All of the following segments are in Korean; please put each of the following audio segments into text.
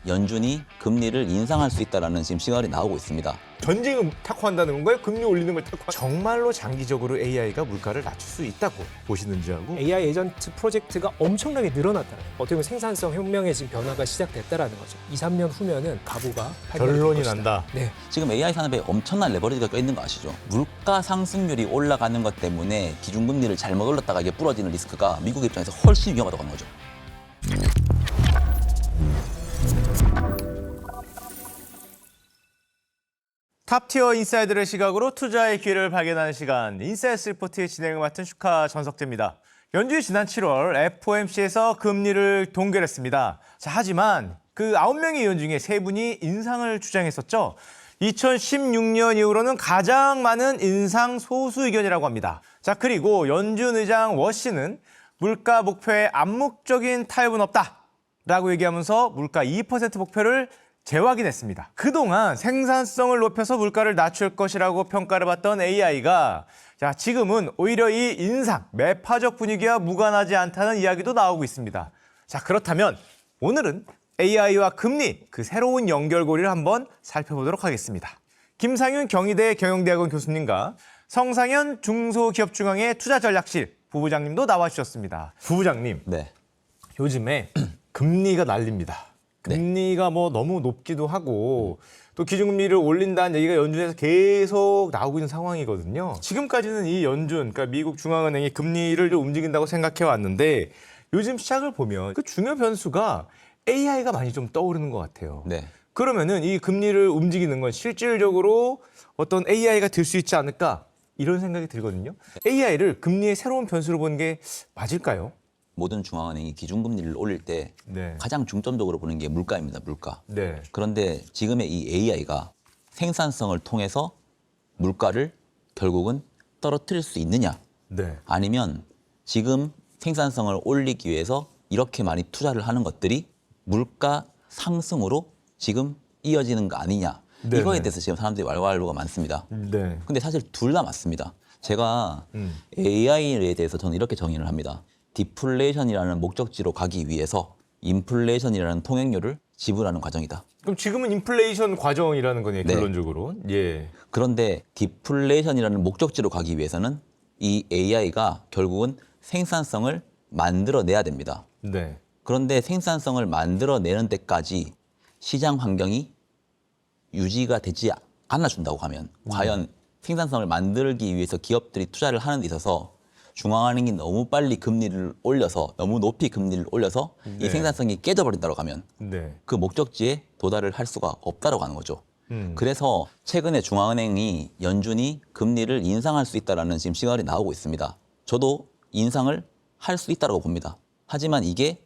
연준이 금리를 인상할 수 있다는 지금 시각이 나오고 있습니다. 전쟁을 탁구한다는 건가요? 금리 올리는 걸 탁구. 정말로 장기적으로 AI가 물가를 낮출 수 있다고 보시는지 하고. AI 에이전트 프로젝트가 엄청나게 늘어났다는 거예요. 어떻게 보면 생산성 혁명의 지금 변화가 시작됐다라는 거죠. 2, 3년 후면은 가구가 결론이 난다. 네. 지금 AI 산업에 엄청난 레버리지가 껴있는 거 아시죠? 물가 상승률이 올라가는 것 때문에 기준금리를 잘못 올렸다가 이게 부러지는 리스크가 미국 입장에서 훨씬 위험하다고 하는 거죠. 탑티어 인사이드의 시각으로 투자의 기회를 발견하는 시간, 인사이드 리포트의 진행을 맡은 슈카 전석재입니다. 연준이 지난 7월 FOMC에서 금리를 동결했습니다. 자, 하지만 그 9명의 의원 중에 3분이 인상을 주장했었죠. 2016년 이후로는 가장 많은 인상 소수 의견이라고 합니다. 자, 그리고 연준 의장 워시는 물가 목표에 암묵적인 타협은 없다라고 얘기하면서 물가 2% 목표를 재확인했습니다. 그동안 생산성을 높여서 물가를 낮출 것이라고 평가를 받던 AI가 지금은 오히려 이 인상, 매파적 분위기와 무관하지 않다는 이야기도 나오고 있습니다. 자, 그렇다면 오늘은 AI와 금리, 그 새로운 연결고리를 한번 살펴보도록 하겠습니다. 김상윤 경희대 경영대학원 교수님과 성상현 중소기업중앙회 투자전략실 부부장님도 나와주셨습니다. 부부장님, 네. 요즘에 금리가 난립니다. 금리가 뭐 너무 높기도 하고 또 기준금리를 올린다는 얘기가 연준에서 계속 나오고 있는 상황이거든요. 지금까지는 이 연준, 그러니까 미국 중앙은행이 금리를 좀 움직인다고 생각해 왔는데 요즘 시작을 보면 그 중요 변수가 AI가 많이 좀 떠오르는 것 같아요. 네. 그러면은 이 금리를 움직이는 건 실질적으로 어떤 AI가 될 수 있지 않을까 이런 생각이 들거든요. AI를 금리의 새로운 변수로 보는 게 맞을까요? 모든 중앙은행이 기준금리를 올릴 때 네. 가장 중점적으로 보는 게 물가입니다. 물가. 네. 그런데 지금의 이 AI가 생산성을 통해서 물가를 결국은 떨어뜨릴 수 있느냐? 네. 아니면 지금 생산성을 올리기 위해서 이렇게 많이 투자를 하는 것들이 물가 상승으로 지금 이어지는 거 아니냐? 네네. 이거에 대해서 지금 사람들이 왈왈로가 많습니다. 네. 근데 사실 둘 다 맞습니다. 제가 AI에 대해서 저는 이렇게 정의를 합니다. 디플레이션이라는 목적지로 가기 위해서 인플레이션이라는 통행료를 지불하는 과정이다. 그럼 지금은 인플레이션 과정이라는 거네요, 네. 결론적으로. 예. 그런데 디플레이션이라는 목적지로 가기 위해서는 이 AI가 결국은 생산성을 만들어내야 됩니다. 네. 그런데 생산성을 만들어내는 데까지 시장 환경이 유지가 되지 않아준다고 하면 과연 생산성을 만들기 위해서 기업들이 투자를 하는 데 있어서 중앙은행이 너무 빨리 금리를 올려서 너무 높이 금리를 올려서 네. 이 생산성이 깨져버린다고 하면 네. 그 목적지에 도달을 할 수가 없다라고 하는 거죠. 그래서 최근에 중앙은행이 연준이 금리를 인상할 수 있다는 지금 시각이 나오고 있습니다. 저도 인상을 할 수 있다고 봅니다. 하지만 이게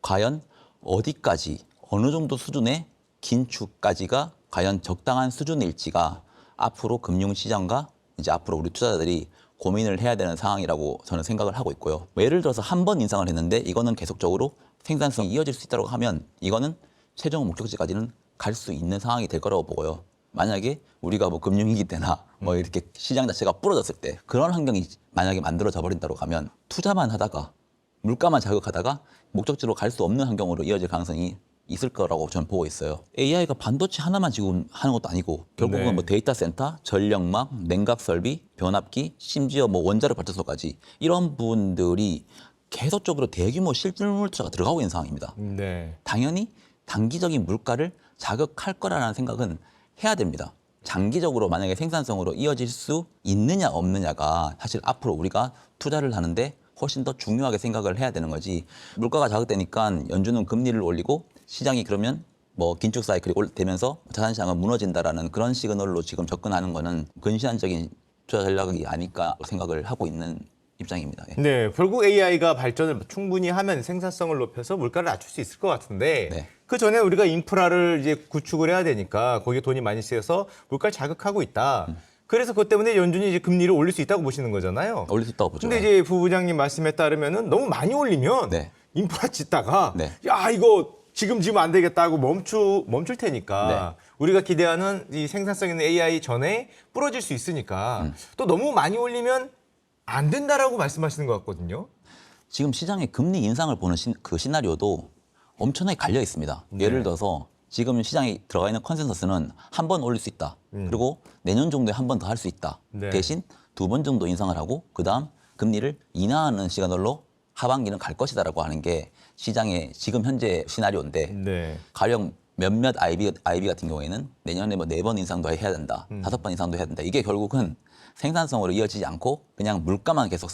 과연 어디까지 어느 정도 수준의 긴축까지가 과연 적당한 수준일지가 앞으로 금융시장과 이제 앞으로 우리 투자자들이 고민을 해야 되는 상황이라고 저는 생각을 하고 있고요. 예를 들어서 한 번 인상을 했는데 이거는 계속적으로 생산성이 이어질 수 있다고 하면 이거는 최종 목적지까지는 갈 수 있는 상황이 될 거라고 보고요. 만약에 우리가 뭐 금융위기 때나 뭐 이렇게 시장 자체가 부러졌을 때 그런 환경이 만약에 만들어져 버린다고 하면 투자만 하다가 물가만 자극하다가 목적지로 갈 수 없는 환경으로 이어질 가능성이 있을 거라고 저는 보고 있어요. AI가 반도체 하나만 지금 하는 것도 아니고 결국은 네. 뭐 데이터 센터, 전력망, 냉각 설비, 변압기, 심지어 뭐 원자력 발전소까지 이런 부분들이 계속적으로 대규모 실물 투자가 들어가고 있는 상황입니다. 네. 당연히 단기적인 물가를 자극할 거라는 생각은 해야 됩니다. 장기적으로 만약에 생산성으로 이어질 수 있느냐 없느냐가 사실 앞으로 우리가 투자를 하는데 훨씬 더 중요하게 생각을 해야 되는 거지. 물가가 자극되니까 연준은 금리를 올리고 시장이 그러면 뭐 긴축 사이클이 되면서 자산시장은 무너진다라는 그런 시그널로 지금 접근하는 거는 근시안적인 투자 전략이 아닐까 생각을 하고 있는 입장입니다. 예. 네, 결국 AI가 발전을 충분히 하면 생산성을 높여서 물가를 낮출 수 있을 것 같은데 네. 그 전에 우리가 인프라를 이제 구축을 해야 되니까 거기에 돈이 많이 쓰여서 물가를 자극하고 있다. 그래서 그것 때문에 연준이 이제 금리를 올릴 수 있다고 보시는 거잖아요. 올릴 수 있다고 보죠. 근데 이제 부부장님 말씀에 따르면은 너무 많이 올리면 네. 인프라 짓다가 네. 야 이거 지금 안 되겠다 하고 멈출 테니까 우리가 기대하는 이 생산성 있는 AI 전에 부러질 수 있으니까 또 너무 많이 올리면 안 된다라고 말씀하시는 것 같거든요. 지금 시장의 금리 인상을 보는 그 시나리오도 엄청나게 갈려 있습니다. 예를 들어서 지금 시장에 들어가 있는 컨센서스는 한 번 올릴 수 있다. 그리고 내년 정도에 한 번 더 할 수 있다. 네. 대신 2번 정도 인상을 하고 그다음 금리를 인하하는 시간으로 하반기는 갈 것이다라고 하는 게 시장의 지금 현재 시나리오인데 네. 가령 몇몇 IB 같은 경우에는 내년에 뭐 4번 인상도 해야 된다. 5번 인상도 해야 된다. 이게 결국은 생산성으로 이어지지 않고 그냥 물가만 계속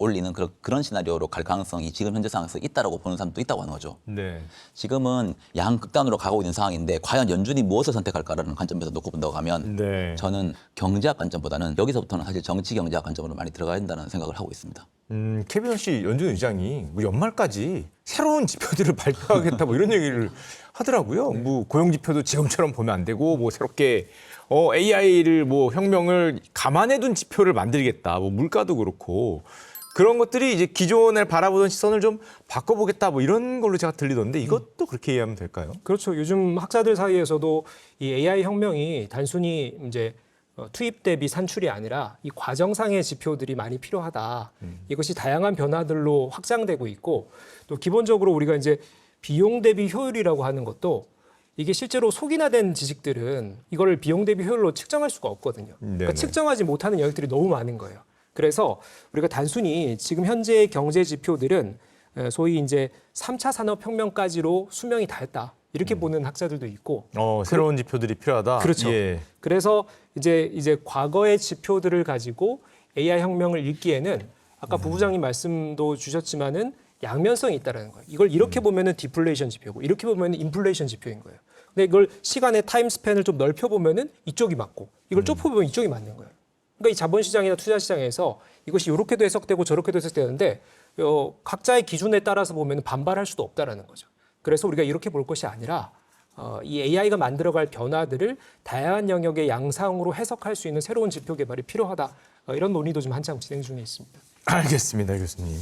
올리는 그런 시나리오로 갈 가능성이 지금 현재 상황에서 있다라고 보는 사람도 있다고 하는 거죠. 네. 지금은 양극단으로 가고 있는 상황인데 과연 연준이 무엇을 선택할까라는 관점에서 놓고 본다고 하면 네. 저는 경제학 관점보다는 여기서부터는 사실 정치 경제학 관점으로 많이 들어가야 된다는 생각을 하고 있습니다. 케빈 씨 연준 의장이 뭐 연말까지 새로운 지표들을 발표하겠다 뭐 이런 얘기를 하더라고요. 뭐 고용 지표도 지금처럼 보면 안 되고 뭐 새롭게 AI를 뭐 혁명을 감안해 둔 지표를 만들겠다. 뭐 물가도 그렇고 그런 것들이 이제 기존에 바라보던 시선을 좀 바꿔보겠다 뭐 이런 걸로 제가 들리던데 이것도 그렇게 이해하면 될까요? 그렇죠. 요즘 학자들 사이에서도 이 AI 혁명이 단순히 이제 투입 대비 산출이 아니라 이 과정상의 지표들이 많이 필요하다. 이것이 다양한 변화들로 확장되고 있고 또 기본적으로 우리가 이제 비용 대비 효율이라고 하는 것도 이게 실제로 속인화된 지식들은 이거를 비용 대비 효율로 측정할 수가 없거든요. 그러니까 네네. 측정하지 못하는 영역들이 너무 많은 거예요. 그래서 우리가 단순히 지금 현재의 경제 지표들은 소위 이제 3차 산업혁명까지로 수명이 닿았다. 이렇게 보는 학자들도 있고. 새로운 지표들이 필요하다. 그렇죠. 예. 그래서 이제 과거의 지표들을 가지고 AI 혁명을 읽기에는 아까 부부장님 말씀도 주셨지만은 양면성이 있다라는 거예요. 이걸 이렇게 보면은 디플레이션 지표고 이렇게 보면은 인플레이션 지표인 거예요. 근데 이걸 시간의 타임 스팬을 좀 넓혀 보면은 이쪽이 맞고 이걸 좁혀 보면 이쪽이 맞는 거예요. 그러니까 이 자본시장이나 투자시장에서 이것이 이렇게도 해석되고 저렇게도 해석되는데 각자의 기준에 따라서 보면 반발할 수도 없다라는 거죠. 그래서 우리가 이렇게 볼 것이 아니라 이 AI가 만들어갈 변화들을 다양한 영역의 양상으로 해석할 수 있는 새로운 지표 개발이 필요하다. 이런 논의도 좀 한창 진행 중에 있습니다. 알겠습니다, 교수님.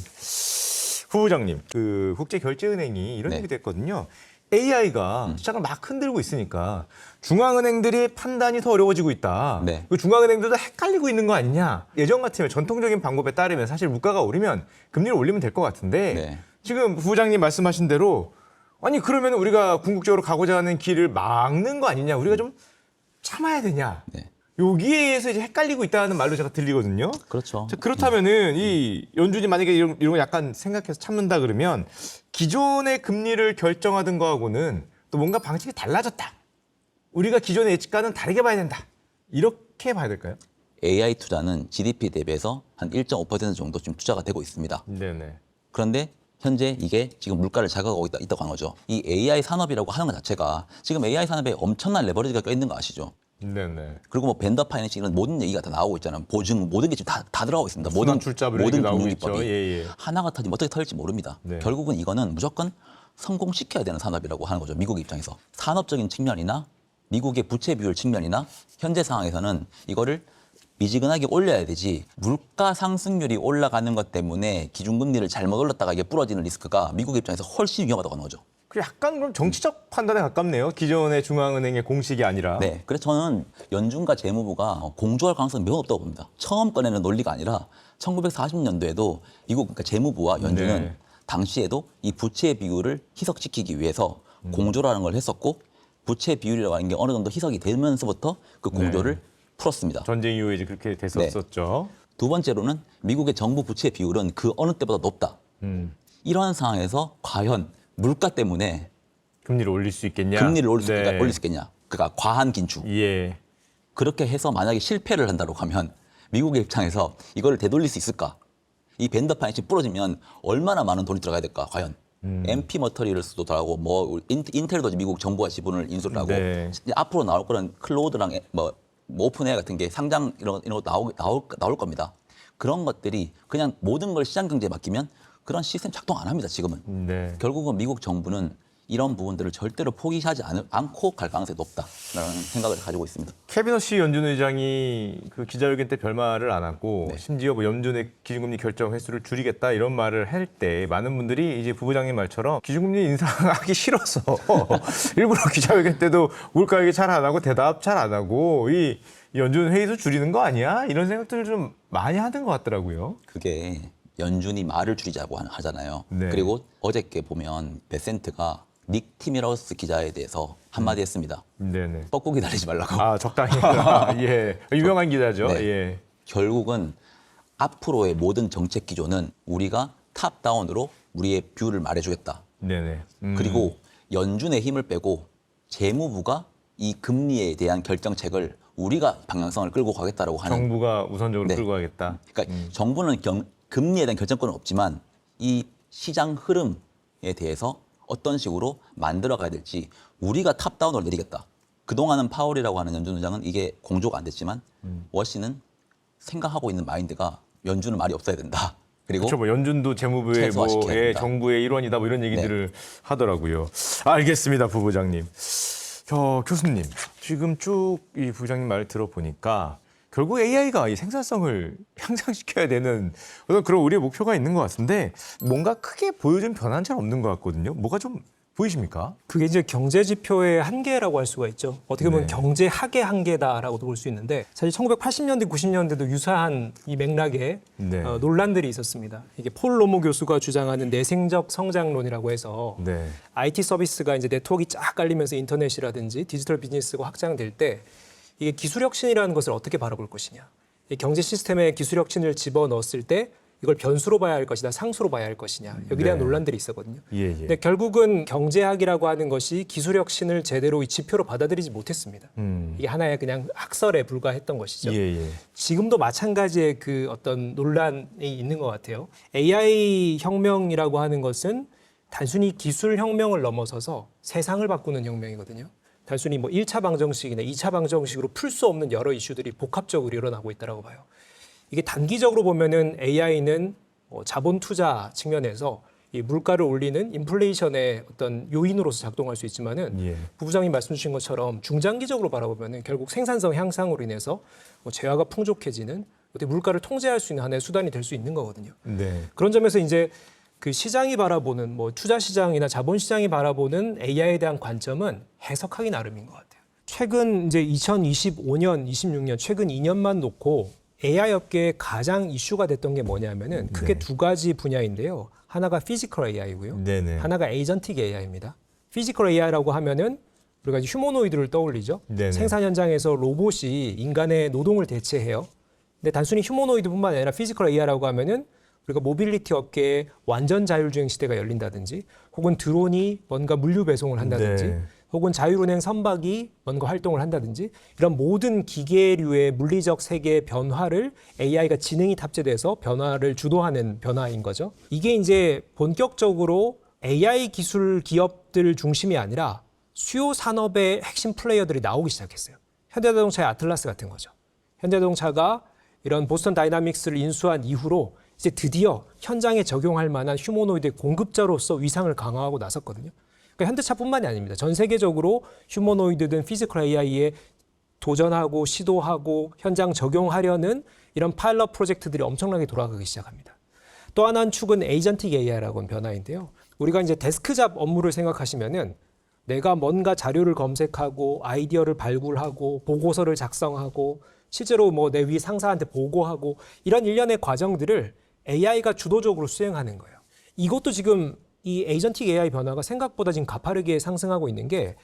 후보장님, 그 국제결제은행이 이런 네. 얘기도 했거든요. AI가 시장을 막 흔들고 있으니까 중앙은행들의 판단이 더 어려워지고 있다. 네. 그 중앙은행들도 헷갈리고 있는 거 아니냐. 예전 같으면 전통적인 방법에 따르면 사실 물가가 오르면 금리를 올리면 될 것 같은데 네. 지금 부부장님 말씀하신 대로 아니 그러면 우리가 궁극적으로 가고자 하는 길을 막는 거 아니냐. 우리가 좀 참아야 되냐. 네. 여기에서 이제 헷갈리고 있다는 말로 제가 들리거든요. 그렇죠. 자, 그렇다면은 이 연준이 만약에 이런 거 약간 생각해서 참는다 그러면 기존의 금리를 결정하던 거하고는 또 뭔가 방식이 달라졌다. 우리가 기존의 예측과는 다르게 봐야 된다. 이렇게 봐야 될까요? AI 투자는 GDP 대비해서 한 1.5% 정도 지금 투자가 되고 있습니다. 네네. 그런데 현재 이게 지금 물가를 자극하고 있다고 하는 거죠. 이 AI 산업이라고 하는 것 자체가 지금 AI 산업에 엄청난 레버리지가 껴있는 거 아시죠? 네네. 그리고 뭐 벤더 파이낸싱 이런 모든 얘기가 다 나오고 있잖아요. 보증 모든 게 지금 다 들어가고 있습니다. 순환 출자별 모든 얘기 나오고 금융기법이 있죠. 예, 예. 하나가 터지면 어떻게 터질지 모릅니다. 네. 결국은 이거는 무조건 성공시켜야 되는 산업이라고 하는 거죠. 미국 입장에서 산업적인 측면이나 미국의 부채 비율 측면이나 현재 상황에서는 이거를 미지근하게 올려야 되지 물가 상승률이 올라가는 것 때문에 기준금리를 잘못 올렸다가 이게 부러지는 리스크가 미국 입장에서 훨씬 위험하다고 하는 거죠. 그 약간 그럼 정치적 판단에 가깝네요. 기존의 중앙은행의 공식이 아니라. 네, 그래서 저는 연준과 재무부가 공조할 가능성이 매우 높다고 봅니다. 처음 꺼내는 논리가 아니라 1940년도에도 미국 그러니까 재무부와 연준은 네. 당시에도 이 부채 비율을 희석시키기 위해서 공조라는 걸 했었고 부채 비율이라고 하는 게 어느 정도 희석이 되면서부터 그 공조를 네. 풀었습니다. 전쟁 이후에 이제 그렇게 됐었죠. 두 번째로는 미국의 정부 부채 비율은 그 어느 때보다 높다. 이러한 상황에서 과연 물가 때문에 금리를 올릴 수 있겠냐? 금리를 올릴 수 네. 있겠냐. 그러니까 과한 긴축. 예. 그렇게 해서 만약에 실패를 한다고 하면 미국의 입장에서 이거를 되돌릴 수 있을까? 이 벤더 파이낸싱 부러지면 얼마나 많은 돈이 들어가야 될까? 과연. MP 머터리얼스도 들어가고 뭐 인텔도 미국 정부가 지분을 인수를 하고 네. 이제 앞으로 나올 거는 클로우드랑 뭐 오픈웨어 같은 게 상장 이런 거 나올 겁니다. 그런 것들이 그냥 모든 걸 시장 경제에 맡기면 그런 시스템 작동 안 합니다. 지금은. 네. 결국은 미국 정부는 이런 부분들을 절대로 포기하지 않고 갈 가능성이 높다라는 생각을 가지고 있습니다. 캐비너시 연준 의장이 그 기자회견 때 별말을 안 하고 네. 심지어 뭐 연준의 기준금리 결정 횟수를 줄이겠다 이런 말을 할 때 많은 분들이 이제 부부장님 말처럼 기준금리 인상하기 싫어서 일부러 기자회견 때도 물가 얘기 잘 안 하고 대답 잘 안 하고 이 연준 회의도 줄이는 거 아니야? 이런 생각들을 좀 많이 하는 것 같더라고요. 그게 연준이 말을 줄이자고 하잖아요. 네. 그리고 어저께 보면 베센트가 닉 티미러스 기자에 대해서 한마디 했습니다. 네네. 뻐꾸기 달리지 말라고. 아, 적당히. 예. 유명한 기자죠. 네. 예. 결국은 앞으로의 모든 정책 기조는 우리가 탑다운으로 우리의 뷰를 말해주겠다. 네네. 그리고 연준의 힘을 빼고 재무부가 이 금리에 대한 결정책을 우리가 방향성을 끌고 가겠다라고 하는. 정부가 우선적으로 네. 끌고 가겠다. 그러니까 정부는 금리에 대한 결정권은 없지만 이 시장 흐름에 대해서 어떤 식으로 만들어 가야 될지 우리가 탑다운으로 내리겠다. 그동안은 파월이라고 하는 연준 의장은 이게 공조가 안 됐지만 워시는 생각하고 있는 마인드가 연준은 말이 없어야 된다. 그리고 그렇죠. 뭐 연준도 재무부의 최소화시켜야 된다. 정부의 일원이다. 뭐 이런 얘기들을 하더라고요. 알겠습니다, 부부장님. 교수님, 지금 쭉 이 부장님 말을 들어보니까 결국 AI가 이 생산성을 향상시켜야 되는 그런 우리의 목표가 있는 것 같은데 뭔가 크게 보여준 변화는 잘 없는 것 같거든요. 뭐가 좀 보이십니까? 그게 이제 경제 지표의 한계라고 할 수가 있죠. 어떻게 보면 네. 경제학의 한계다라고도 볼 수 있는데 사실 1980년대, 90년대도 유사한 이 맥락에 네. 논란들이 있었습니다. 이게 폴 로모 교수가 주장하는 내생적 성장론이라고 해서 네. IT 서비스가 이제 네트워크가 쫙 깔리면서 인터넷이라든지 디지털 비즈니스가 확장될 때 이게 기술 혁신이라는 것을 어떻게 바라볼 것이냐. 이 경제 시스템에 기술 혁신을 집어넣었을 때 이걸 변수로 봐야 할 것이다, 상수로 봐야 할 것이냐. 여기에 대한 네. 논란들이 있었거든요. 예, 예. 근데 결국은 경제학이라고 하는 것이 기술 혁신을 제대로 이 지표로 받아들이지 못했습니다. 이게 하나의 그냥 학설에 불과했던 것이죠. 예, 예. 지금도 마찬가지의 그 어떤 논란이 있는 것 같아요. AI 혁명이라고 하는 것은 단순히 기술 혁명을 넘어서서 세상을 바꾸는 혁명이거든요. 단순히 뭐 1차 방정식이나 2차 방정식으로 풀 수 없는 여러 이슈들이 복합적으로 일어나고 있다고 봐요. 이게 단기적으로 보면은 AI는 자본 투자 측면에서 이 물가를 올리는 인플레이션의 어떤 요인으로서 작동할 수 있지만은 예. 부부장님 말씀 주신 것처럼 중장기적으로 바라보면은 결국 생산성 향상으로 인해서 재화가 풍족해지는 어떻게 물가를 통제할 수 있는 하나의 수단이 될 수 있는 거거든요. 네. 그런 점에서 이제 그 시장이 바라보는 뭐 투자 시장이나 자본 시장이 바라보는 AI에 대한 관점은 해석하기 나름인 것 같아요. 최근 이제 2025년, 26년 최근 2년만 놓고 AI 업계에 가장 이슈가 됐던 게 뭐냐면은 크게 네. 두 가지 분야인데요. 하나가 피지컬 AI고요. 네네. 하나가 에이전틱 AI입니다. 피지컬 AI라고 하면은 우리가 이제 휴머노이드를 떠올리죠. 네네. 생산 현장에서 로봇이 인간의 노동을 대체해요. 근데 단순히 휴머노이드뿐만 아니라 피지컬 AI라고 하면은 우리가 모빌리티 업계에 완전 자율주행 시대가 열린다든지 혹은 드론이 뭔가 물류 배송을 한다든지 네. 혹은 자율운행 선박이 뭔가 활동을 한다든지 이런 모든 기계류의 물리적 세계의 변화를 AI가 지능이 탑재돼서 변화를 주도하는 변화인 거죠. 이게 이제 본격적으로 AI 기술 기업들 중심이 아니라 수요 산업의 핵심 플레이어들이 나오기 시작했어요. 현대자동차의 아틀라스 같은 거죠. 현대자동차가 이런 보스턴 다이나믹스를 인수한 이후로 이제 드디어 현장에 적용할 만한 휴머노이드의 공급자로서 위상을 강화하고 나섰거든요. 그러니까 현대차뿐만이 아닙니다. 전 세계적으로 휴머노이드든 피지컬 AI에 도전하고 시도하고 현장 적용하려는 이런 파일럿 프로젝트들이 엄청나게 돌아가기 시작합니다. 또 하나는 축은 에이전틱 AI라고 하는 변화인데요. 우리가 이제 데스크잡 업무를 생각하시면은 내가 뭔가 자료를 검색하고 아이디어를 발굴하고 보고서를 작성하고 실제로 뭐 내 위 상사한테 보고하고 이런 일련의 과정들을 AI가 주도적으로 수행하는 거예요. 이것도 지금 이 에이전틱 AI 변화가 생각보다 지금 가파르게 상승하고 있는 게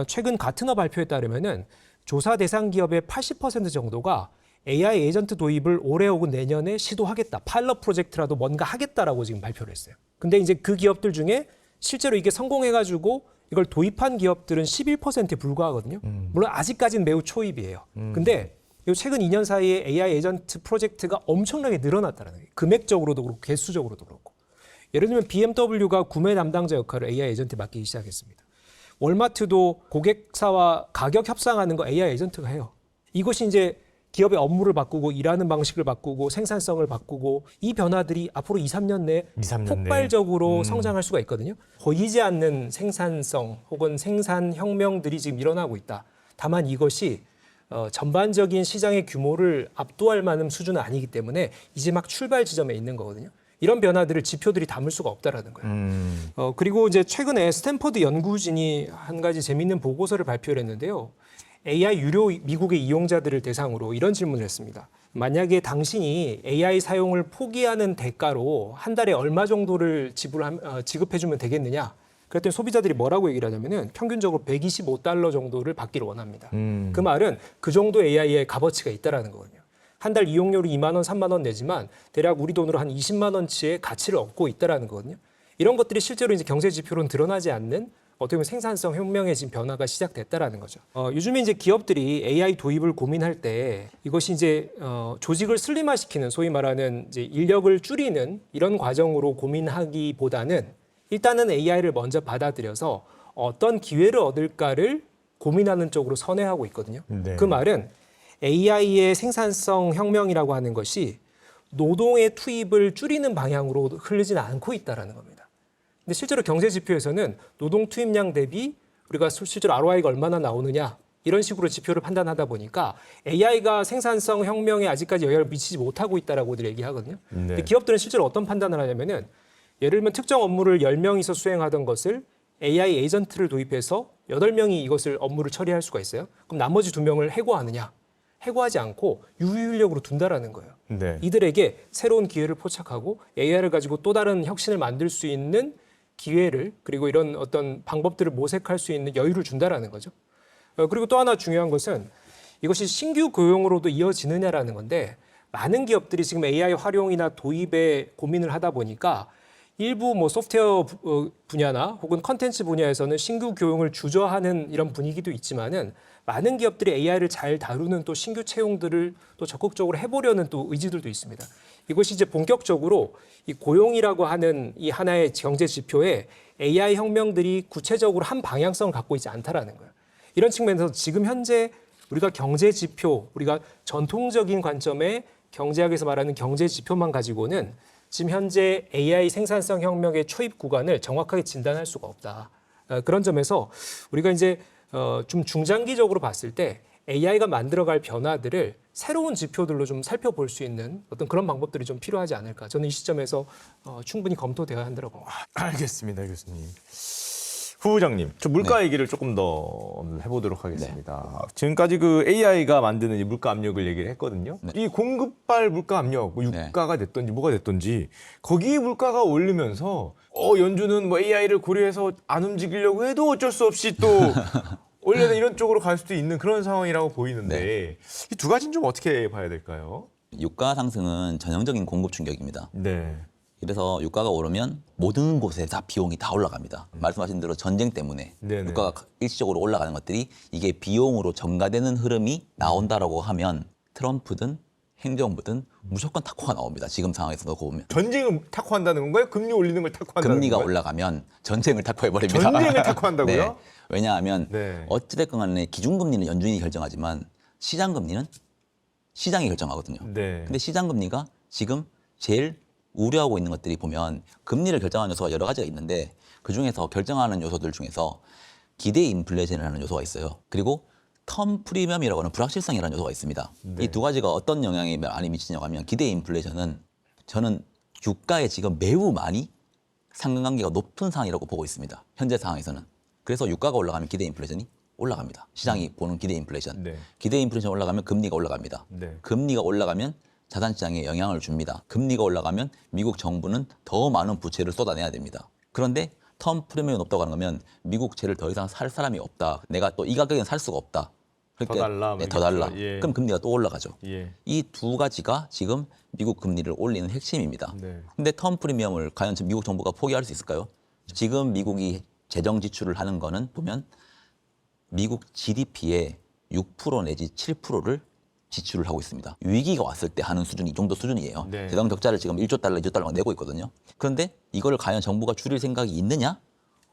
최근 가트너 발표에 따르면은 조사 대상 기업의 80% 정도가 AI 에이전트 도입을 올해 혹은 내년에 시도하겠다. 파일럿 프로젝트라도 뭔가 하겠다라고 지금 발표를 했어요. 근데 이제 그 기업들 중에 실제로 이게 성공해가지고 이걸 도입한 기업들은 11%에 불과하거든요. 물론 아직까지는 매우 초입이에요. 근데 이 최근 2년 사이에 AI 에이전트 프로젝트가 엄청나게 늘어났다는 거예요. 금액적으로도 그렇고 개수적으로도 그렇고. 예를 들면 BMW가 구매 담당자 역할을 AI 에이전트에 맡기기 시작했습니다. 월마트도 고객사와 가격 협상하는 거 AI 에이전트가 해요. 이것이 이제 기업의 업무를 바꾸고 일하는 방식을 바꾸고 생산성을 바꾸고 이 변화들이 앞으로 2, 3년 내에 3년 폭발적으로 성장할 수가 있거든요. 보이지 않는 생산성 혹은 생산 혁명들이 지금 일어나고 있다. 다만 이것이 전반적인 시장의 규모를 압도할 만한 수준은 아니기 때문에 이제 막 출발 지점에 있는 거거든요. 이런 변화들을 지표들이 담을 수가 없다라는 거예요. 그리고 이제 최근에 스탠퍼드 연구진이 한 가지 재미있는 보고서를 발표를 했는데요. AI 유료 미국의 이용자들을 대상으로 이런 질문을 했습니다. 만약에 당신이 AI 사용을 포기하는 대가로 한 달에 얼마 정도를 지급해주면 되겠느냐? 그랬더니 소비자들이 뭐라고 얘기를 하냐면은 평균적으로 125달러 정도를 받기를 원합니다. 그 말은 그 정도 AI의 값어치가 있다라는 거거든요. 한 달 이용료로 2만 원, 3만 원 내지만 대략 우리 돈으로 한 20만 원치의 가치를 얻고 있다라는 거거든요. 이런 것들이 실제로 이제 경제 지표로는 드러나지 않는 어떻게 보면 생산성 혁명의 지금 변화가 시작됐다라는 거죠. 요즘에 이제 기업들이 AI 도입을 고민할 때 이것이 이제 조직을 슬림화시키는 소위 말하는 이제 인력을 줄이는 이런 과정으로 고민하기보다는 일단은 AI를 먼저 받아들여서 어떤 기회를 얻을까를 고민하는 쪽으로 선회하고 있거든요. 네. 그 말은 AI의 생산성 혁명이라고 하는 것이 노동의 투입을 줄이는 방향으로 흐르지는 않고 있다라는 겁니다. 근데 실제로 경제 지표에서는 노동 투입량 대비 우리가 실제로 ROI가 얼마나 나오느냐 이런 식으로 지표를 판단하다 보니까 AI가 생산성 혁명에 아직까지 영향을 미치지 못하고 있다라고들 얘기하거든요. 근데 기업들은 실제로 어떤 판단을 하냐면은 예를 들면 특정 업무를 10명이서 수행하던 것을 AI 에이전트를 도입해서 8명이 이것을 업무를 처리할 수가 있어요. 그럼 나머지 2명을 해고하느냐? 해고하지 않고 유효인력으로 둔다라는 거예요. 네. 이들에게 새로운 기회를 포착하고 AI를 가지고 또 다른 혁신을 만들 수 있는 기회를 그리고 이런 어떤 방법들을 모색할 수 있는 여유를 준다라는 거죠. 그리고 또 하나 중요한 것은 이것이 신규 고용으로도 이어지느냐라는 건데 많은 기업들이 지금 AI 활용이나 도입에 고민을 하다 보니까 일부 뭐 소프트웨어 분야나 혹은 컨텐츠 분야에서는 신규 고용을 주저하는 이런 분위기도 있지만은 많은 기업들이 AI를 잘 다루는 또 신규 채용들을 또 적극적으로 해보려는 또 의지들도 있습니다. 이것이 이제 본격적으로 이 고용이라고 하는 이 하나의 경제 지표에 AI 혁명들이 구체적으로 한 방향성을 갖고 있지 않다라는 거예요. 이런 측면에서 지금 현재 우리가 경제 지표, 우리가 전통적인 관점의 경제학에서 말하는 경제 지표만 가지고는 지금 현재 AI 생산성 혁명의 초입 구간을 정확하게 진단할 수가 없다. 그런 점에서 우리가 이제 좀 중장기적으로 봤을 때 AI가 만들어갈 변화들을 새로운 지표들로 좀 살펴볼 수 있는 어떤 그런 방법들이 좀 필요하지 않을까. 저는 이 시점에서 충분히 검토되어야 한다고 봅니다. 알겠습니다, 교수님. 후보장님, 저 물가 얘기를 조금 더 해보도록 하겠습니다. 지금까지 그 AI가 만드는 이 물가 압력을 얘기를 했거든요. 이 공급발 물가 압력, 뭐 유가가 됐든지 뭐가 됐든지 거기 물가가 오르면서 연준은 뭐 AI를 고려해서 안 움직이려고 해도 어쩔 수 없이 또 원래는 이런 쪽으로 갈 수도 있는 그런 상황이라고 보이는데 이 두 가지는 좀 어떻게 봐야 될까요? 유가 상승은 전형적인 공급 충격입니다. 네. 그래서 유가가 오르면 모든 곳에 다 비용이 다 올라갑니다. 말씀하신 대로 전쟁 때문에 네네. 유가가 일시적으로 올라가는 것들이 이게 비용으로 전가되는 흐름이 나온다라고 하면 트럼프든 행정부든 무조건 타코가 나옵니다. 지금 상황에서 놓고 보면. 전쟁을 타코한다는 건가요? 금리 올리는 걸 타코한다는 금리가 건가요? 올라가면 전쟁을 타코해버립니다. 전쟁을 타코한다고요? 네. 왜냐하면 네. 어찌됐건 간에 기준금리는 연준이 결정하지만 시장금리는 시장이 결정하거든요. 네. 근데 시장금리가 지금 제일 우려하고 있는 것들이 보면 금리를 결정하는 요소가 여러 가지가 있는데 그중에서 결정하는 요소들 중에서 기대 인플레이션이라는 요소가 있어요. 그리고 텀 프리미엄이라고 하는 불확실성이라는 요소가 있습니다. 네. 이 두 가지가 어떤 영향이 많이 미치냐고 하면 기대 인플레이션은 저는 유가에 지금 매우 많이 상관관계가 높은 상황이라고 보고 있습니다. 현재 상황에서는. 그래서 유가가 올라가면 기대 인플레이션이 올라갑니다. 시장이 보는 기대 인플레이션. 네. 기대 인플레이션 올라가면 금리가 올라갑니다. 네. 금리가 올라가면 자산시장에 영향을 줍니다. 금리가 올라가면 미국 정부는 더 많은 부채를 쏟아내야 됩니다. 그런데 텀 프리미엄이 높다고 하는 거면 미국 채를 더 이상 살 사람이 없다. 내가 또 이 가격에는 살 수가 없다. 더 달라, 네, 더 달라. 예. 그럼 금리가 또 올라가죠. 예. 이 두 가지가 지금 미국 금리를 올리는 핵심입니다. 네. 근데 텀 프리미엄을 과연 지금 미국 정부가 포기할 수 있을까요? 지금 미국이 재정 지출을 하는 거는 보면 미국 GDP의 6% 내지 7%를 지출을 하고 있습니다. 위기가 왔을 때 하는 수준이 이 정도 수준이에요. 네. 재정 적자를 지금 1조 달러, 2조 달러 내고 있거든요. 그런데 이걸 과연 정부가 줄일 생각이 있느냐?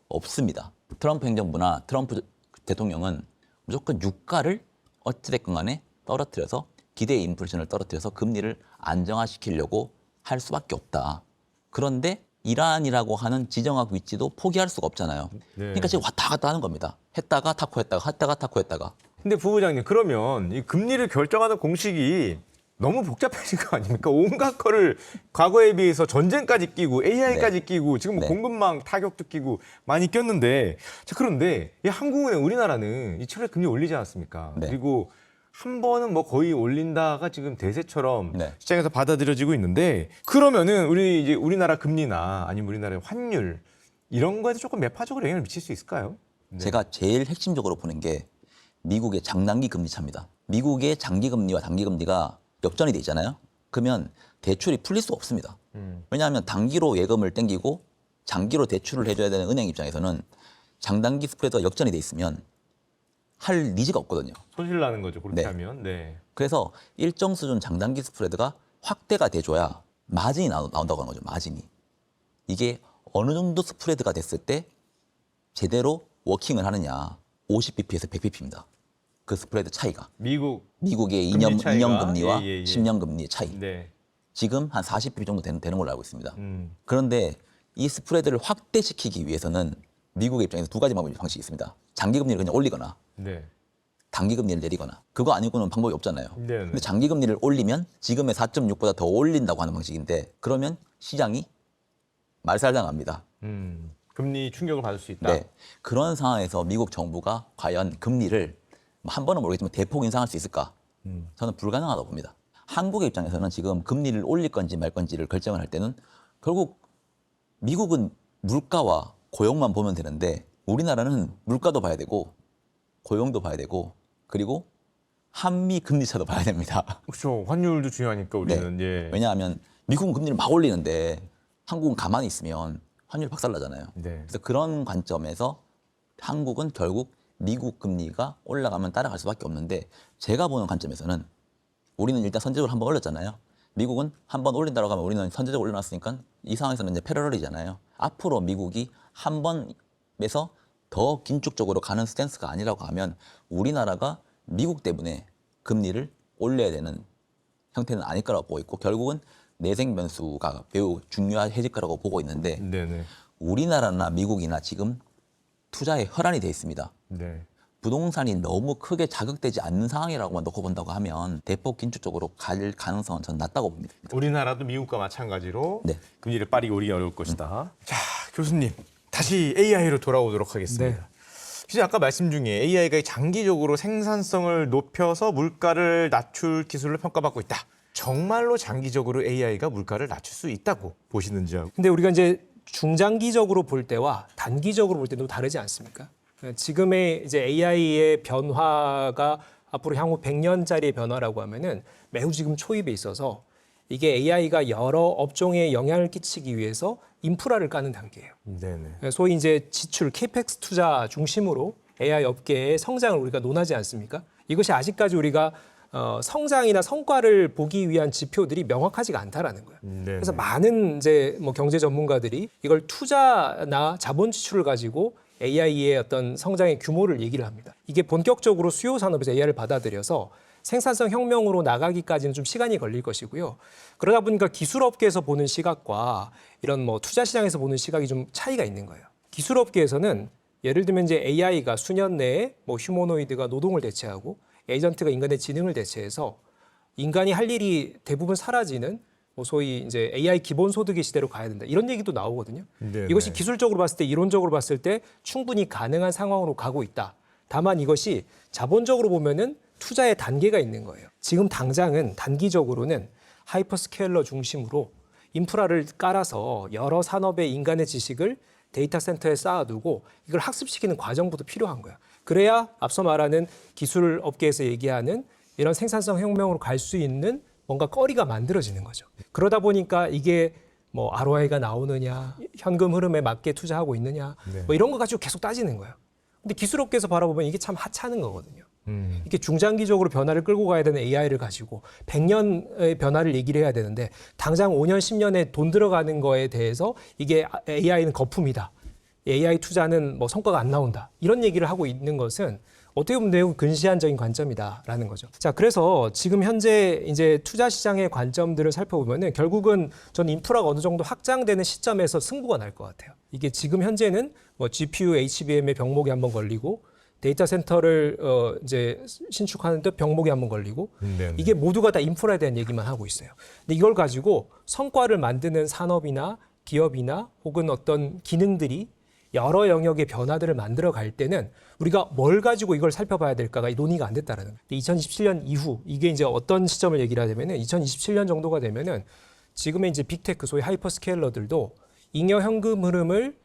없습니다. 트럼프 행정부나 트럼프 대통령은 무조건 유가를 어찌됐건 간에 떨어뜨려서 기대 인플레이션을 떨어뜨려서 금리를 안정화시키려고 할 수밖에 없다. 그런데 이란이라고 하는 지정학 위치도 포기할 수가 없잖아요. 네. 그러니까 지금 왔다 갔다 하는 겁니다. 했다가 타코했다가 했다가 타코했다가. 근데 부부장님 그러면 이 금리를 결정하는 공식이 너무 복잡해진 거 아닙니까? 온갖 거를 과거에 비해서 전쟁까지 끼고 AI까지 끼고 지금 뭐 네. 공급망 타격도 끼고 많이 꼈는데 자 그런데 이 한국은행 우리나라는 이 7월 금리 올리지 않았습니까? 네. 그리고 한 번은 뭐 거의 올린다가 지금 대세처럼 네. 시장에서 받아들여지고 있는데 그러면은 우리나라 금리나 아니면 우리나라의 환율 이런 거에도 조금 매파적으로 영향을 미칠 수 있을까요? 제가 제일 핵심적으로 보는 게 미국의 장단기 금리 차입니다. 미국의 장기 금리와 단기 금리가 역전이 돼 있잖아요. 그러면 대출이 풀릴 수가 없습니다. 왜냐하면 단기로 예금을 땡기고 장기로 대출을 해줘야 되는 은행 입장에서는 장단기 스프레드가 역전이 돼 있으면 할 니즈가 없거든요. 손실 나는 거죠. 그렇게 네. 하면. 네. 그래서 일정 수준 장단기 스프레드가 확대가 돼줘야 마진이 나온다고 하는 거죠. 마진이. 이게 어느 정도 스프레드가 됐을 때 제대로 워킹을 하느냐. 50bp에서 100bp입니다. 그 스프레드 차이가. 미국의 금리 2년, 차이가? 2년 금리와 예, 예, 예. 10년 10년 금리의 차이. 네. 지금 한 40bp 정도 되는 걸로 알고 있습니다. 그런데 이 스프레드를 확대시키기 위해서는 미국의 입장에서 두 가지 방식이 있습니다. 장기 금리를 그냥 올리거나 네. 단기 금리를 내리거나 그거 아니고는 방법이 없잖아요. 네, 네. 근데 장기 금리를 올리면 지금의 4.6보다 더 올린다고 하는 방식인데 그러면 시장이 말살당합니다. 금리 충격을 받을 수 있다. 네. 그런 상황에서 미국 정부가 과연 금리를 한 번은 모르겠지만 대폭 인상할 수 있을까? 저는 불가능하다고 봅니다. 한국의 입장에서는 지금 금리를 올릴 건지 말 건지를 결정을 할 때는 결국 미국은 물가와 고용만 보면 되는데 우리나라는 물가도 봐야 되고 고용도 봐야 되고 그리고 한미 금리 차도 봐야 됩니다. 그렇죠. 환율도 중요하니까 우리는. 네. 예. 왜냐하면 미국은 금리를 막 올리는데 한국은 가만히 있으면 환율 박살나잖아요. 네. 그래서 그런 관점에서 한국은 결국 미국 금리가 올라가면 따라갈 수밖에 없는데 제가 보는 관점에서는 우리는 일단 선제적으로 한번 올렸잖아요. 미국은 한번 올린다고 하면 우리는 선제적으로 올려놨으니까 이 상황에서는 이제 패러럴이잖아요. 앞으로 미국이 한 번에서 더 긴축적으로 가는 스탠스가 아니라고 하면 우리나라가 미국 때문에 금리를 올려야 되는 형태는 아닐 거라고 보고 있고 결국은 내생 변수가 매우 중요해질 거라고 보고 있는데 네네. 우리나라나 미국이나 지금 투자에 혈안이 돼 있습니다. 네. 부동산이 너무 크게 자극되지 않는 상황이라고만 놓고 본다고 하면 대폭 긴축 쪽으로 갈 가능성은 저는 낮다고 봅니다. 우리나라도 미국과 마찬가지로 네. 금리를 빠르게 올리기 어려울 것이다. 자, 교수님. 다시 AI로 돌아오도록 하겠습니다. 네. 교수님 아까 말씀 중에 AI가 장기적으로 생산성을 높여서 물가를 낮출 기술로 평가받고 있다. 정말로 장기적으로 AI가 물가를 낮출 수 있다고 보시는지요? 근데 우리가 이제 중장기적으로 볼 때와 단기적으로 볼 때도 다르지 않습니까? 지금의 이제 AI의 변화가 앞으로 향후 100년짜리의 변화라고 하면은 매우 지금 초입에 있어서 이게 AI가 여러 업종에 영향을 끼치기 위해서 인프라를 까는 단계예요. 네네. 소위 이제 지출, 캐펙스 투자 중심으로 AI 업계의 성장을 우리가 논하지 않습니까? 이것이 아직까지 우리가 성장이나 성과를 보기 위한 지표들이 명확하지가 않다라는 거예요. 그래서 많은 이제 뭐 경제 전문가들이 이걸 투자나 자본 지출을 가지고 AI의 어떤 성장의 규모를 얘기를 합니다. 이게 본격적으로 수요 산업에서 AI를 받아들여서 생산성 혁명으로 나가기까지는 좀 시간이 걸릴 것이고요. 그러다 보니까 기술업계에서 보는 시각과 이런 뭐 투자 시장에서 보는 시각이 좀 차이가 있는 거예요. 기술업계에서는 예를 들면 이제 AI가 수년 내에 뭐 휴머노이드가 노동을 대체하고 에이전트가 인간의 지능을 대체해서 인간이 할 일이 대부분 사라지는 뭐 소위 이제 AI 기본소득의 시대로 가야 된다. 이런 얘기도 나오거든요. 네네. 이것이 기술적으로 봤을 때, 이론적으로 봤을 때 충분히 가능한 상황으로 가고 있다. 다만 이것이 자본적으로 보면은 투자의 단계가 있는 거예요. 지금 당장은 단기적으로는 하이퍼스케일러 중심으로 인프라를 깔아서 여러 산업의 인간의 지식을 데이터 센터에 쌓아두고 이걸 학습시키는 과정부터 필요한 거예요. 그래야 앞서 말하는 기술 업계에서 얘기하는 이런 생산성 혁명으로 갈 수 있는 뭔가 거리가 만들어지는 거죠. 그러다 보니까 이게 뭐 ROI가 나오느냐, 현금 흐름에 맞게 투자하고 있느냐, 뭐 이런 거 가지고 계속 따지는 거예요. 근데 기술업계에서 바라보면 이게 참 하찮은 거거든요. 이렇게 중장기적으로 변화를 끌고 가야 되는 AI를 가지고 100년의 변화를 얘기를 해야 되는데 당장 5년, 10년에 돈 들어가는 거에 대해서 이게 AI는 거품이다. AI 투자는 뭐 성과가 안 나온다. 이런 얘기를 하고 있는 것은 어떻게 보면 매우 근시안적인 관점이다라는 거죠. 자, 그래서 지금 현재 이제 투자 시장의 관점들을 살펴보면은 결국은 전 인프라가 어느 정도 확장되는 시점에서 승부가 날 것 같아요. 이게 지금 현재는 뭐 GPU, HBM의 병목이 한번 걸리고 데이터 센터를 이제 신축하는 데 병목이 한번 걸리고 네네. 이게 모두가 다 인프라에 대한 얘기만 하고 있어요. 근데 이걸 가지고 성과를 만드는 산업이나 기업이나 혹은 어떤 기능들이 여러 영역의 변화들을 만들어 갈 때는 우리가 뭘 가지고 이걸 살펴봐야 될까가 논의가 안 됐다라는 거예요. 2027년 이후 이게 이제 어떤 시점을 얘기를 하냐면은 2027년 정도가 되면은 지금의 이제 빅테크 소위 하이퍼스케일러들도 잉여 현금 흐름을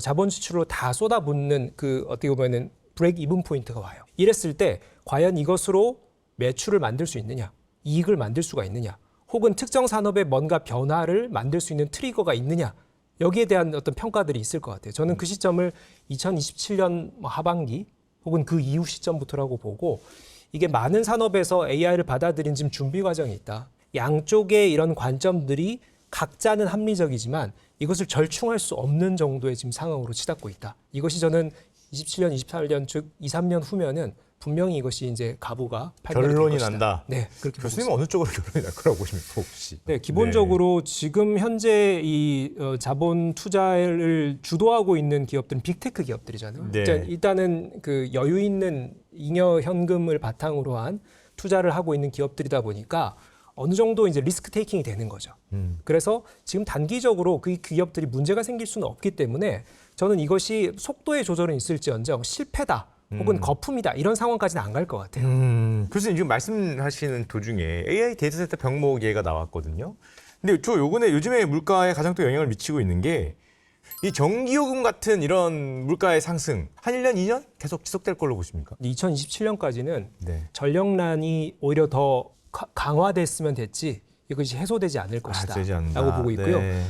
자본 지출로 다 쏟아붓는 그 어떻게 보면은 브레이크 이븐 포인트가 와요. 이랬을 때 과연 이것으로 매출을 만들 수 있느냐, 이익을 만들 수가 있느냐, 혹은 특정 산업에 뭔가 변화를 만들 수 있는 트리거가 있느냐, 여기에 대한 어떤 평가들이 있을 것 같아요. 저는 그 시점을 2027년 하반기 혹은 그 이후 시점부터라고 보고, 이게 많은 산업에서 AI를 받아들인 지금 준비 과정이 있다. 양쪽의 이런 관점들이 각자는 합리적이지만 이것을 절충할 수 없는 정도의 지금 상황으로 치닫고 있다. 이것이 저는 27년, 28년 즉 2, 3년 후면은 분명히 이것이 이제 가부가 결론이 난다. 네, 그렇게 교수님은 어느 쪽으로 결론이 날 거라고 보십니까 혹시? 네, 기본적으로 지금 현재 이 자본 투자를 주도하고 있는 기업들은 빅테크 기업들이잖아요. 네. 일단은 그 여유 있는 잉여 현금을 바탕으로 한 투자를 하고 있는 기업들이다 보니까 어느 정도 이제 리스크 테이킹이 되는 거죠. 그래서 지금 단기적으로 그 기업들이 문제가 생길 수는 없기 때문에 저는 이것이 속도의 조절은 있을지언정 실패다 혹은 거품이다 이런 상황까지는 안 갈 것 같아요. 교수님 지금 말씀하시는 도중에 AI 데이터센터 병목 얘기가 나왔거든요. 근데 저 요즘에 물가에 가장 또 영향을 미치고 있는 게 이 전기요금 같은 이런 물가의 상승 한 1년, 2년 계속 지속될 걸로 보십니까? 2027년까지는 네. 전력난이 오히려 더 강화됐으면 됐지 이것이 해소되지 않을 것이다 되지 않는다. 라고 보고 있고요. 네.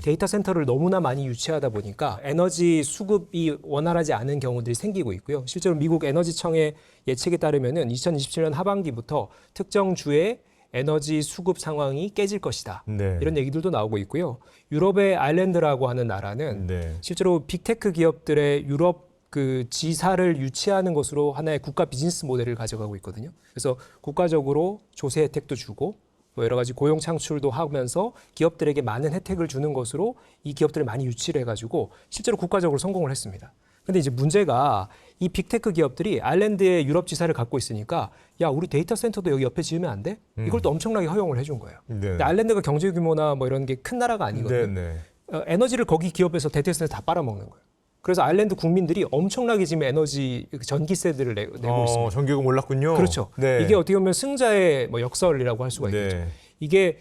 데이터 센터를 너무나 많이 유치하다 보니까 에너지 수급이 원활하지 않은 경우들이 생기고 있고요. 실제로 미국 에너지청의 예측에 따르면은 2027년 하반기부터 특정 주의 에너지 수급 상황이 깨질 것이다. 네. 이런 얘기들도 나오고 있고요. 유럽의 아일랜드라고 하는 나라는 네. 실제로 빅테크 기업들의 유럽 그 지사를 유치하는 것으로 하나의 국가 비즈니스 모델을 가져가고 있거든요. 그래서 국가적으로 조세 혜택도 주고 뭐 여러 가지 고용 창출도 하면서 기업들에게 많은 혜택을 주는 것으로 이 기업들을 많이 유치를 해가지고 실제로 국가적으로 성공을 했습니다. 근데 이제 문제가 이 빅테크 기업들이 아일랜드의 유럽 지사를 갖고 있으니까 야 우리 데이터 센터도 여기 옆에 지으면 안 돼? 이걸 또 엄청나게 허용을 해준 거예요. 네. 근데 아일랜드가 경제 규모나 뭐 이런 게 큰 나라가 아니거든요. 네. 에너지를 거기 기업에서 데이터 센터 다 빨아먹는 거예요. 그래서 아일랜드 국민들이 엄청나게 지금 에너지 전기세들을 내고 있습니다. 전기요금 올랐군요. 그렇죠. 네. 이게 어떻게 보면 승자의 뭐 역설이라고 할 수가 있겠죠. 네. 이게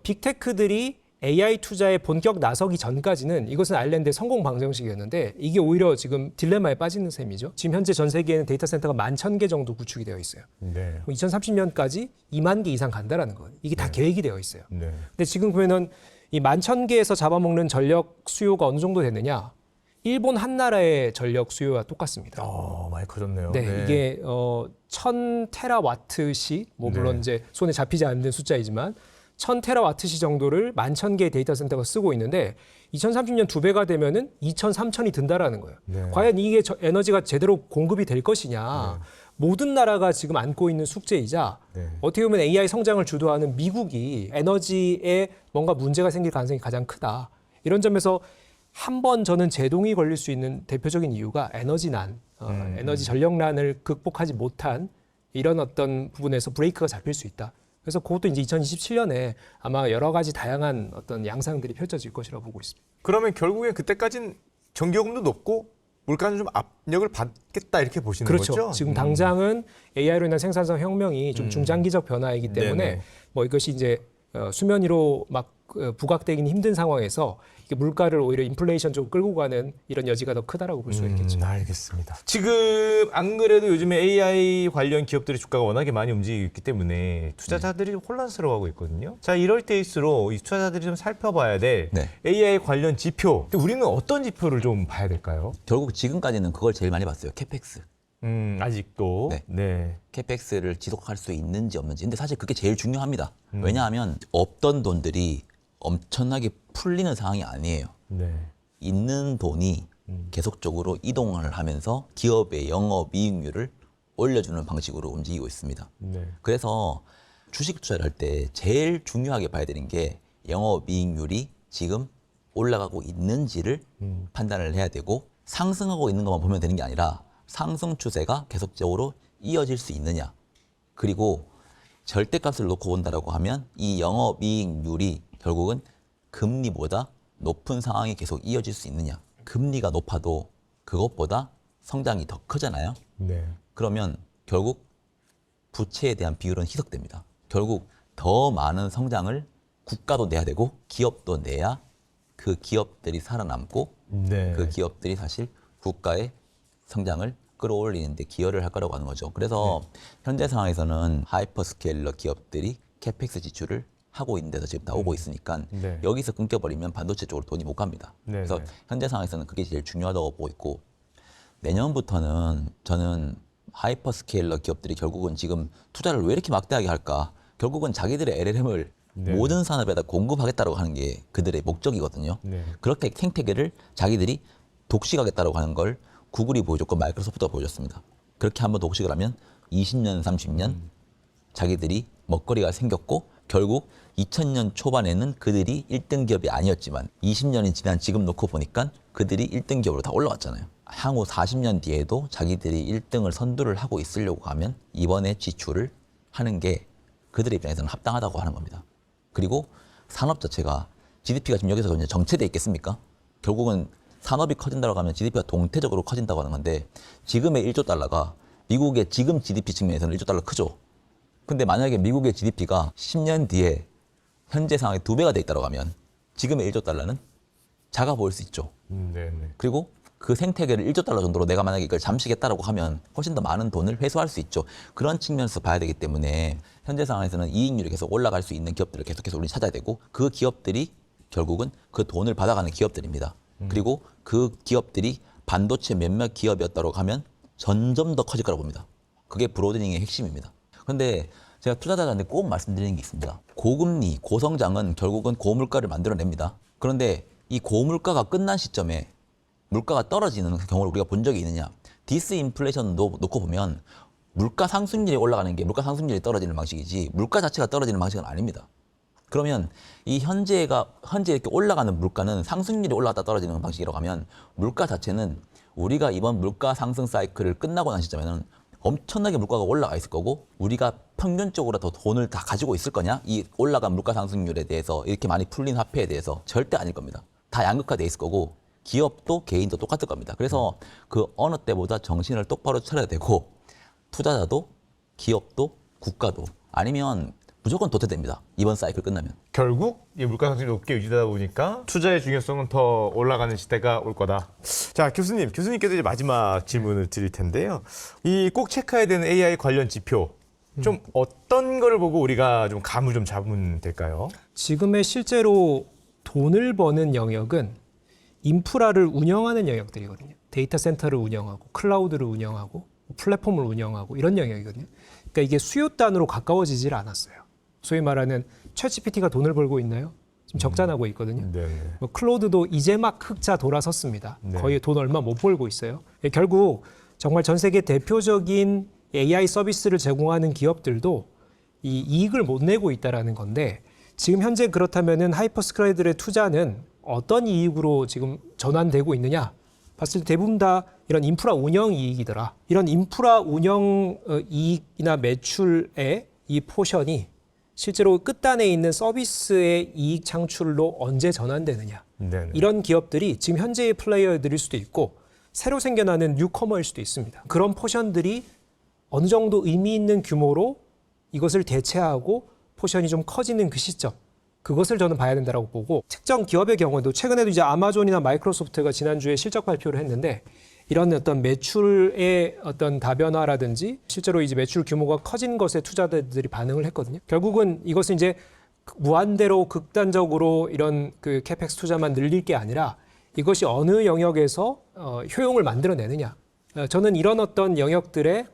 빅테크들이 AI 투자에 본격 나서기 전까지는 이것은 아일랜드의 성공 방정식이었는데 이게 오히려 지금 딜레마에 빠지는 셈이죠. 지금 현재 전 세계에는 데이터 센터가 11,000개 정도 구축이 되어 있어요. 네. 2030년까지 2만 개 이상 간다라는 거예요. 이게 다 계획이 되어 있어요. 네. 근데 지금 보면은 이 11,000개에서 잡아먹는 전력 수요가 어느 정도 되느냐? 일본 한 나라의 전력 수요와 똑같습니다. 많이 커졌네요. 네, 이게 1,000테라와트시, 뭐 물론 이제 손에 잡히지 않는 숫자이지만 1,000테라와트시 정도를 11,000개의 데이터 센터가 쓰고 있는데 2030년 2배가 되면은 2,000, 3,000이 든다라는 거예요. 네. 과연 이게 에너지가 제대로 공급이 될 것이냐? 모든 나라가 지금 안고 있는 숙제이자 네. 어떻게 보면 AI 성장을 주도하는 미국이 에너지에 뭔가 문제가 생길 가능성이 가장 크다. 이런 점에서 한 번 저는 제동이 걸릴 수 있는 대표적인 이유가 에너지난, 에너지 전력난을 극복하지 못한 이런 어떤 부분에서 브레이크가 잡힐 수 있다. 그래서 그것도 이제 2027년에 아마 여러 가지 다양한 어떤 양상들이 펼쳐질 것이라고 보고 있습니다. 그러면 결국엔 그때까지는 전기요금도 높고 물가는 좀 압력을 받겠다 이렇게 보시는 그렇죠. 거죠? 지금 당장은 AI로 인한 생산성 혁명이 좀 중장기적 변화이기 때문에 네네. 뭐 이것이 이제 수면 위로 막 부각되기는 힘든 상황에서 이게 물가를 오히려 인플레이션 쪽으로 끌고 가는 이런 여지가 더 크다라고 볼 수가 있겠죠. 알겠습니다. 지금 안 그래도 요즘에 AI 관련 기업들의 주가가 워낙에 많이 움직이고 있기 때문에 투자자들이 좀 혼란스러워하고 있거든요. 자, 이럴 때일수록 이 투자자들이 좀 살펴봐야 될 네. AI 관련 지표. 근데 우리는 어떤 지표를 좀 봐야 될까요? 결국 지금까지는 그걸 제일 많이 봤어요. 캐펙스. 아직도. 네. 네. 캐펙스를 지속할 수 있는지 없는지. 근데 사실 그게 제일 중요합니다. 왜냐하면 없던 돈들이 엄청나게 풀리는 상황이 아니에요. 네. 있는 돈이 계속적으로 이동을 하면서 기업의 영업이익률을 올려주는 방식으로 움직이고 있습니다. 네. 그래서 주식 투자를 할 때 제일 중요하게 봐야 되는 게 영업이익률이 지금 올라가고 있는지를 판단을 해야 되고 상승하고 있는 것만 보면 되는 게 아니라 상승 추세가 계속적으로 이어질 수 있느냐. 그리고 절대값을 놓고 본다라고 하면 이 영업이익률이 결국은 금리보다 높은 상황이 계속 이어질 수 있느냐. 금리가 높아도 그것보다 성장이 더 크잖아요. 네. 그러면 결국 부채에 대한 비율은 희석됩니다. 결국 더 많은 성장을 국가도 내야 되고 기업도 내야 그 기업들이 살아남고 네. 그 기업들이 사실 국가의 성장을 끌어올리는데 기여를 할 거라고 하는 거죠. 그래서 현재 상황에서는 하이퍼스케일러 기업들이 캐펙스 지출을 하고 있는 데서 지금 나오고 있으니까 네. 여기서 끊겨버리면 반도체 쪽으로 돈이 못 갑니다. 네, 그래서 네. 현재 상황에서는 그게 제일 중요하다고 보고 있고 내년부터는 저는 하이퍼스케일러 기업들이 결국은 지금 투자를 왜 이렇게 막대하게 할까? 결국은 자기들의 LLM을 네. 모든 산업에다 공급하겠다고 하는 게 그들의 목적이거든요. 네. 그렇게 생태계를 자기들이 독식하겠다고 하는 걸 구글이 보여줬고 마이크로소프트가 보여줬습니다. 그렇게 한번 독식을 하면 20년, 30년 자기들이 먹거리가 생겼고 결국 2000년 초반에는 그들이 1등 기업이 아니었지만 20년이 지난 지금 놓고 보니까 그들이 1등 기업으로 다 올라왔잖아요. 향후 40년 뒤에도 자기들이 1등을 선두를 하고 있으려고 하면 이번에 지출을 하는 게 그들의 입장에서는 합당하다고 하는 겁니다. 그리고 산업 자체가 GDP가 지금 여기서 그냥 정체돼 있겠습니까? 결국은 산업이 커진다고 하면 GDP가 동태적으로 커진다고 하는 건데 지금의 1조 달러가 미국의 지금 GDP 측면에서는 1조 달러 크죠. 근데 만약에 미국의 GDP가 10년 뒤에 현재 상황의 2배가 돼 있다고 하면 지금의 1조 달러는 작아 보일 수 있죠. 네. 그리고 그 생태계를 1조 달러 정도로 내가 만약에 이걸 잠식했다라고 하면 훨씬 더 많은 돈을 회수할 수 있죠. 그런 측면에서 봐야 되기 때문에 현재 상황에서는 이익률이 계속 올라갈 수 있는 기업들을 계속해서 우리는 찾아야 되고 그 기업들이 결국은 그 돈을 받아가는 기업들입니다. 그리고 그 기업들이 반도체 몇몇 기업이었다고 하면 점점 더 커질 거라고 봅니다. 그게 브로드닝의 핵심입니다. 그런데 제가 투자자들한테 꼭 말씀드리는 게 있습니다. 고금리, 고성장은 결국은 고물가를 만들어냅니다. 그런데 이 고물가가 끝난 시점에 물가가 떨어지는 경우를 우리가 본 적이 있느냐. 디스인플레이션도 놓고 보면 물가 상승률이 올라가는 게 물가 상승률이 떨어지는 방식이지 물가 자체가 떨어지는 방식은 아닙니다. 그러면 이 현재 이렇게 올라가는 물가는 상승률이 올라갔다 떨어지는 방식이라고 하면 물가 자체는 우리가 이번 물가 상승 사이클을 끝나고 난 시점에는 엄청나게 물가가 올라가 있을 거고 우리가 평균적으로 더 돈을 다 가지고 있을 거냐? 이 올라간 물가 상승률에 대해서 이렇게 많이 풀린 화폐에 대해서 절대 아닐 겁니다. 다 양극화돼 있을 거고 기업도 개인도 똑같을 겁니다. 그래서 그 어느 때보다 정신을 똑바로 차려야 되고 투자자도 기업도 국가도 아니면 무조건 도태됩니다. 이번 사이클 끝나면. 결국 이 물가 상승이 높게 유지되다 보니까 투자의 중요성은 더 올라가는 시대가 올 거다. 자, 교수님께도 이제 마지막 질문을 드릴 텐데요. 이 꼭 체크해야 되는 AI 관련 지표 좀 어떤 거를 보고 우리가 좀 감을 좀 잡으면 될까요? 지금의 실제로 돈을 버는 영역은 인프라를 운영하는 영역들이거든요. 데이터 센터를 운영하고 클라우드를 운영하고 플랫폼을 운영하고 이런 영역이거든요. 그러니까 이게 수요단으로 가까워지질 않았어요. 소위 말하는 챗GPT가 돈을 벌고 있나요? 지금 적자나고 있거든요. 네. 뭐 클로드도 이제 막 흑자 돌아섰습니다. 네. 거의 돈 얼마 못 벌고 있어요. 결국 정말 전 세계 대표적인 AI 서비스를 제공하는 기업들도 이 이익을 못 내고 있다라는 건데 지금 현재 그렇다면은 하이퍼스케일러들의 투자는 어떤 이익으로 지금 전환되고 있느냐? 봤을 때 대부분 다 이런 인프라 운영 이익이더라. 이런 인프라 운영 이익이나 매출의 이 포션이 실제로 끝단에 있는 서비스의 이익 창출로 언제 전환되느냐. 네네. 이런 기업들이 지금 현재의 플레이어들일 수도 있고 새로 생겨나는 뉴커머일 수도 있습니다. 그런 포션들이 어느 정도 의미 있는 규모로 이것을 대체하고 포션이 좀 커지는 그 시점. 그것을 저는 봐야 된다고 보고 특정 기업의 경우도 최근에도 이제 아마존이나 마이크로소프트가 지난주에 실적 발표를 했는데 이런 어떤 매출의 어떤 다변화라든지 실제로 이제 매출 규모가 커진 것에 투자자들이 반응을 했거든요. 결국은 이것은 이제 무한대로 극단적으로 이런 그 캐펙스 투자만 늘릴 게 아니라 이것이 어느 영역에서 효용을 만들어내느냐. 저는 이런 어떤 영역들의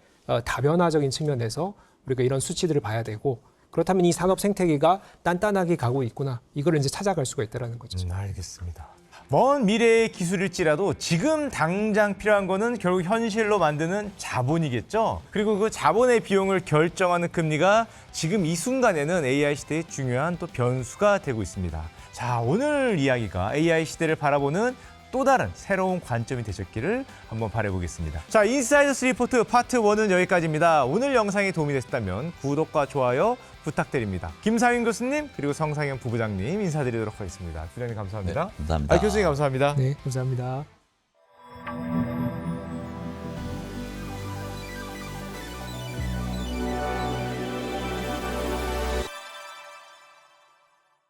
다변화적인 측면에서 우리가 이런 수치들을 봐야 되고 그렇다면 이 산업 생태계가 단단하게 가고 있구나. 이걸 이제 찾아갈 수가 있다는 거죠. 알겠습니다. 먼 미래의 기술일지라도 지금 당장 필요한 거는 결국 현실로 만드는 자본이겠죠. 그리고 그 자본의 비용을 결정하는 금리가 지금 이 순간에는 AI 시대의 중요한 또 변수가 되고 있습니다. 자, 오늘 이야기가 AI 시대를 바라보는 또 다른 새로운 관점이 되셨기를 한번 바라보겠습니다. 자, 인사이더스 리포트 파트 1은 여기까지입니다. 오늘 영상이 도움이 되셨다면 구독과 좋아요 부탁드립니다. 김상윤 교수님 그리고 성상현 부부장님 인사드리도록 하겠습니다. 부장님 감사합니다. 네, 감사합니다. 교수님 감사합니다. 네, 감사합니다.